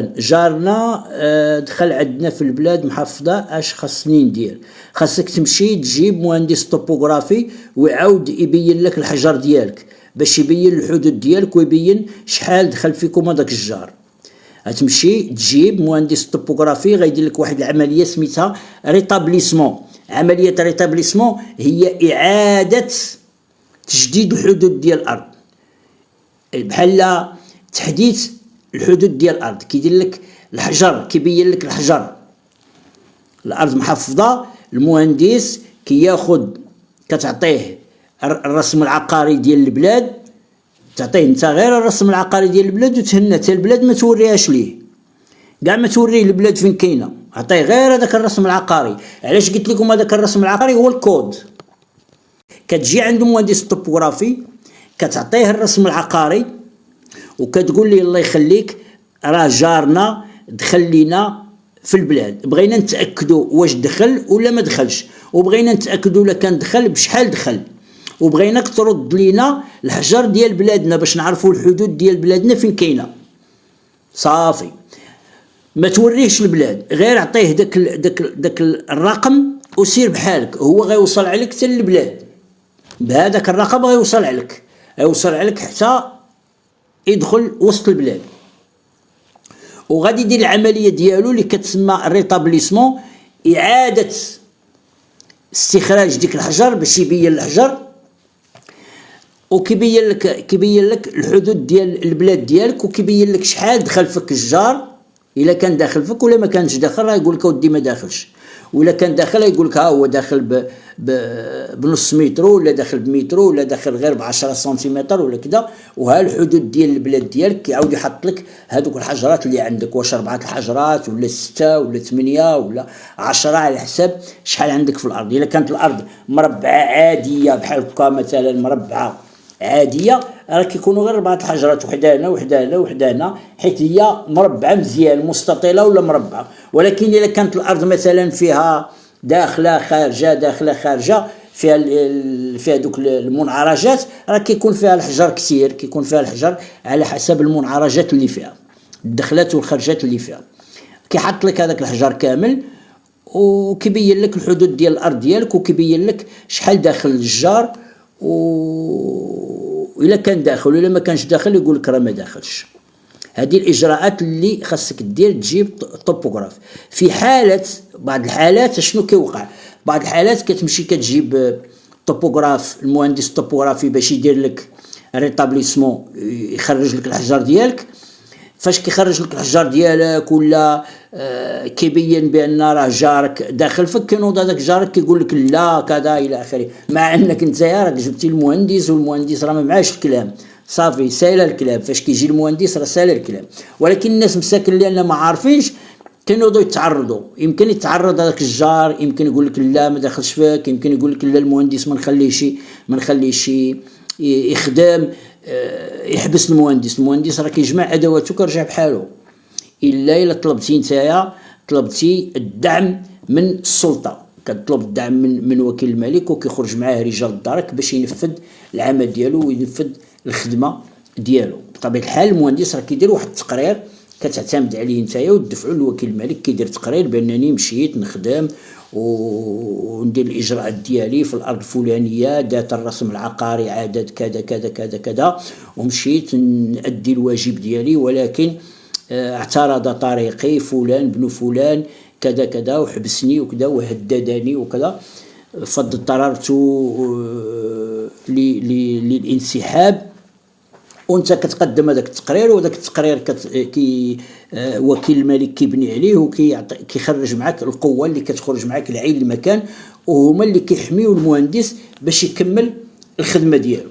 جارنا دخل عندنا في البلاد محافظة، اش خاصني ندير؟ خاصك تمشي تجيب مهندس طوبوغرافي ويعاود يبين لك الحجر ديالك باش يبين الحدود ديالك ويبين شحال دخل فيكم هذاك الجار. غتمشي تجيب مهندس طوبوغرافي غيدير لك واحد العملية سميتها ريتابليسمون. عملية ريتابليسمون هي إعادة تجديد الحدود ديال الأرض، بحال تحديث الحدود ديال الارض. كيدير لك الحجر، كيبين لك الحجر، الارض محفظه، المهندس كياخذ كتعطيه الرسم العقاري ديال البلاد، تعطيه انت غير الرسم العقاري ديال البلاد وتهنى حتى البلاد ما توريهاش ليه، كاع ما توريه البلاد فين كاينه، عطيه غير هذاك الرسم العقاري. علاش قلت لكم هذاك الرسم العقاري هو الكود؟ كتجي عند مهندس الطوبوغرافي كتعطيه الرسم العقاري وكتقول لي الله يخليك راه جارنا دخل لينا في البلاد، بغينا نتاكدوا واش دخل ولا ما دخلش، وبغينا نتاكدوا الا كان دخل بشحال دخل، وبغيناك ترد لينا الحجر ديال بلادنا باش نعرفوا الحدود ديال بلادنا فين كاينه. صافي، ما توريهش البلاد، غير عطيه داك الرقم وسير بحالك، هو غيوصل عليك حتى للبلاد بهذاك الرقم، غيوصل عليك حتى يدخل وسط البلاد، وغادي يدير العمليه ديالو اللي كتسمى الريتابليسمون، اعاده استخراج ديك الحجر باش يبين الحجر، وكيبين لك الحدود ديال البلاد ديالك، وكيبين لك شحال دخل فيك الجار، الا كان داخل فيك ولا ما كانش داخل راه يقول لك اودي ما داخلش، ولا كان داخل يقول لك ها هو داخل بنص مترو ولا داخل بمترو ولا داخل غير ب10 سنتيمتر ولا كذا، وها الحدود ديال البلاد ديالك كيعاود يحط لك هذوك الحجرات اللي عندك، واش 4 الحجرات ولا 6 ولا 8 ولا 10 على حساب شحال عندك في الارض. الا كانت الارض مربعه عاديه بحال هكا مثلا مربعه عاديه راه كيكونوا غير 4 الحجرات، وحده هنا وحده هنا وحده هنا، حيت هي مربعه مزيان مستطيله ولا مربعه. ولكن الا كانت الارض مثلا فيها داخله خارجه داخله خارجه، فيها دوك المنعرجات، راه كيكون فيها الحجر كثير، كيكون فيها الحجر على حسب المنعرجات اللي فيها، الدخلات والخرجات اللي فيها. كيحط لك هذاك الحجر كامل وكيبين لك الحدود ديال الارض ديالك، وكيبين لك شحال داخل الجار، وإلا كان داخل ولا ما كانش داخل يقول لك راه ما داخلش. هذه الاجراءات اللي خاصك دير، تجيب طوبوغراف. في حاله بعض الحالات شنو كيوقع؟ بعض الحالات كتمشي كتجيب طوبوغراف، المهندس الطوبوغرافي باش يدير لك ريتابليسمون، يخرج لك الحجر ديالك. فاش كيخرج لك الحجر ديالك ولا كيبين بان راه جارك داخل فيك، كينوض هذاك جارك كيقول لك لا كذا الى اخره، مع انك انت راك جبتي المهندس والمهندس راه ما معاش الكلام، صافي سايله الكلام. فاش كيجي المهندس راه سايله الكلام، ولكن الناس مساكن اللي ما عارفينش كينوضوا يتعرضوا. يمكن يتعرض هذاك الجار، يمكن يقول لك لا ما داخلش فيك، يمكن يقول لك لا المهندس ما نخليش يخدم، يحبس المهندس راه كيجمع ادواته كيرجع بحاله. الا طلبتي نتايا طلبتي الدعم من السلطه، كتطلب الدعم من وكيل الملك، وكيخرج معاه رجال دارك باش ينفذ العمل ديالو وينفذ الخدمه ديالو. بطبيعه الحال المهندس راه كيدير واحد التقرير كتعتمد عليه نتايا وتدفعوا لوكيل الملك، كيدير تقرير بانني مشيت نخدم وندير الاجراءات ديالي في الارض الفلانيه ذات الرسم العقاري عدد كذا كذا كذا كذا، ومشيت نادي الواجب ديالي، ولكن اعترض طريقي فلان بن فلان كذا كذا وحبسني وكذا وهددني وكذا، فاضطررت للانسحاب. وانت كتقدم هذاك التقرير، وهذاك التقرير وكيل الملك كيبني عليه وكيخرج معك القوه اللي كتخرج معك لعين المكان، وهما اللي كيحميو المهندس باش يكمل الخدمه ديالو.